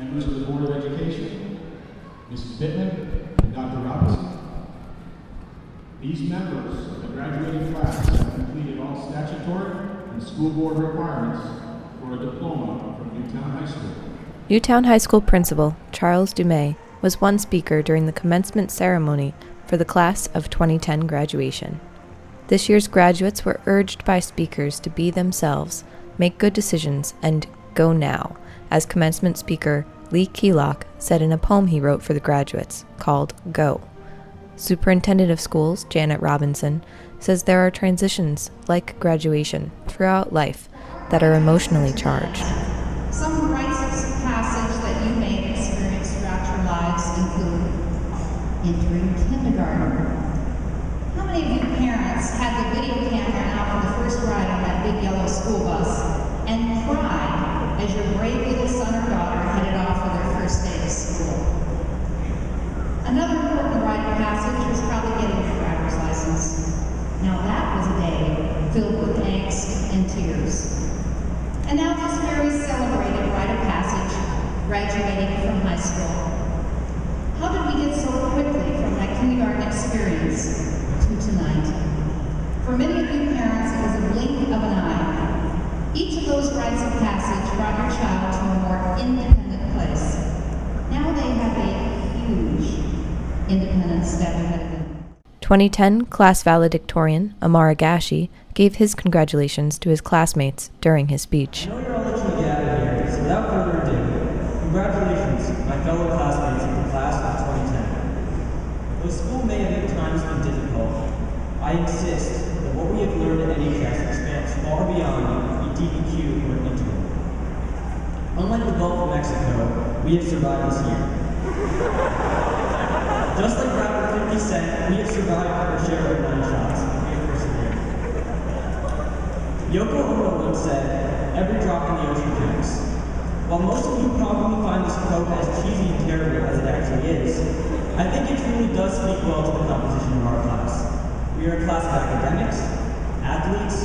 members of the Board of Education, Mrs. Bittman and Dr. Robinson. These members of the graduating class have completed all statutory and school board requirements for a diploma from Newtown High School. Newtown High School Principal Charles Dumais was one speaker during the commencement ceremony for the class of 2010 graduation. This year's graduates were urged by speakers to be themselves, make good decisions, and go now, as commencement speaker Lee Keelock said in a poem he wrote for the graduates called Go. Superintendent of Schools Janet Robinson says there are transitions, like graduation, throughout life that are emotionally charged. Some rites of passage that you may experience throughout your lives include entering kindergarten. How many of you parents had the video camera out for the first ride on that big yellow school bus and cried as your brave little son or daughter headed off for their first day of school? Another important rite of passage was probably getting your driver's license. Now that was a day filled with angst and tears. And now this very celebrated rite of passage, graduating from high school. How did we get so quickly from that kindergarten experience to tonight? For many of you parents, it was a blink of an eye. Each of those rites of passage brought your child to a more independent place. Now they have a huge independent step ahead of them. 2010 class valedictorian Amara Gashi gave his congratulations to his classmates during his speech. I know you're all itching to get out of here, so without further ado, congratulations, my fellow classmates of the class of 2010. Though school may have at times been difficult, I insist that what we have learned at NHS expands far beyond EDQ or integral. Unlike the Gulf of Mexico, we have survived this year. Just like rapper 50 Cent, we have survived our share of 9 shots. We have persevered. Yoko Ono once said, "Every drop in the ocean counts." While most of you probably find this quote as cheesy and terrible as it actually is, I think it truly does speak well to the composition of our class. We are a class of academics, athletes,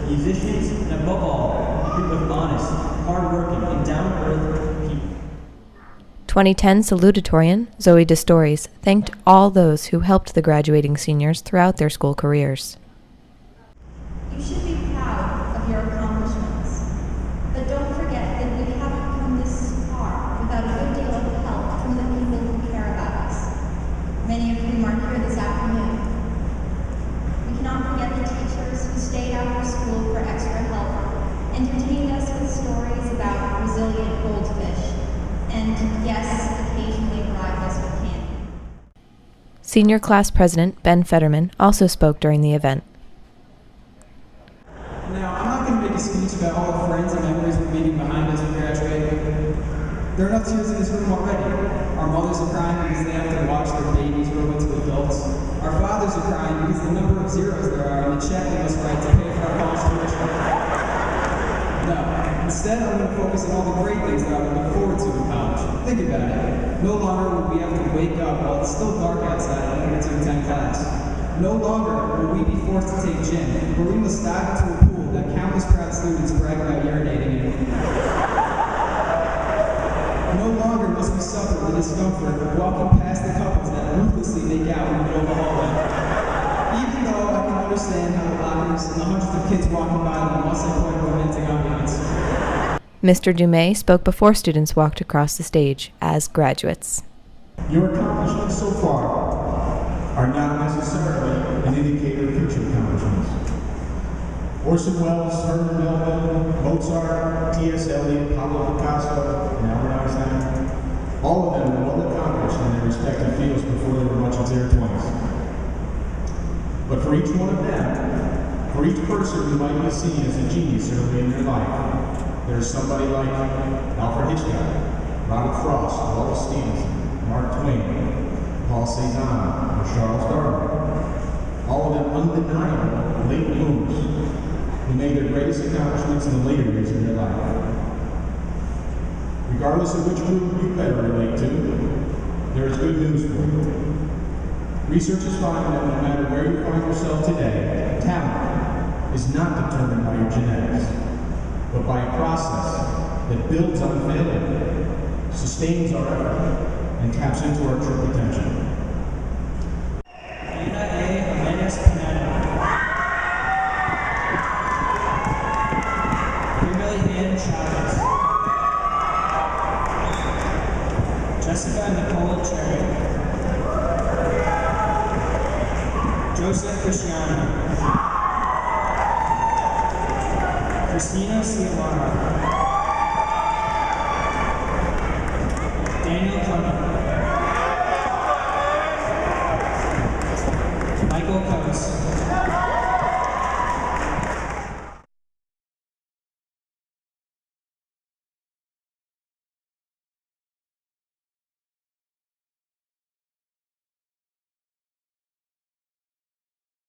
musicians, and above all, a group of honest, hard-working, and down-to-earth people. 2010 salutatorian Zoe DeStories thanked all those who helped the graduating seniors throughout their school careers. You should be proud of your accomplishments, but don't forget that we haven't come this far without a good deal of help from the people who care about us. Many of whom are here this afternoon. We cannot forget the teachers who stayed after school for extra help, entertained us with stories about resilient goldfish, and yes, occasionally bribed us with candy. Senior class president Ben Fetterman also spoke during the event. Now, I'm not going to make a speech about all the friends and memories we're leaving behind as we graduate. There are enough tears in this room already. Our mothers are crying because they have to watch their babies grow into adults. Our fathers are crying because the number of zeros there are on the check they must write to pay for our college tuition. No, instead I'm going to focus on all the great things that I would look forward to in college. Think about it. No longer will we have to wake up while it's still dark outside in order to attend class. No longer will we be forced to take gym, where we must dive into a pool that countless proud students brag about urinating in. No longer must we suffer the discomfort of walking past the couples that ruthlessly make out in the middle of the hallway. Even though I can understand how the lockers and the hundreds of kids walking by them must have quite a romantic ambiance. Mr. Dumais spoke before students walked across the stage as graduates. Your accomplishments so far are not necessarily an indicator of future accomplishments. Orson Welles, Herman Melville, Mozart, T.S. Eliot, Pablo Picasso, and Albert Einstein, all of them were well accomplished in their respective fields before they were much into their 20s. But for each one of them, for each person who might be seen as a genius early in their life, there's somebody like Alfred Hitchcock, Robert Frost, Wallace Stevenson, Mark Twain, Paul Cézanne, or Charles Darwin. All of them undeniable late bloomers who made their greatest accomplishments in the later years of their life. Regardless of which group you better relate to, there is good news for you. Researchers find that no matter where you find yourself today, talent is not determined by your genetics, but by a process that builds on failure, sustains our effort, and taps into our true potential. Anna A. Jimenez Pineda. Kimberly Ann Chavez. Jessica Nicole Cherry. Joseph Cristiano. Christina Ciamara. Daniel Clement. Michael Coates.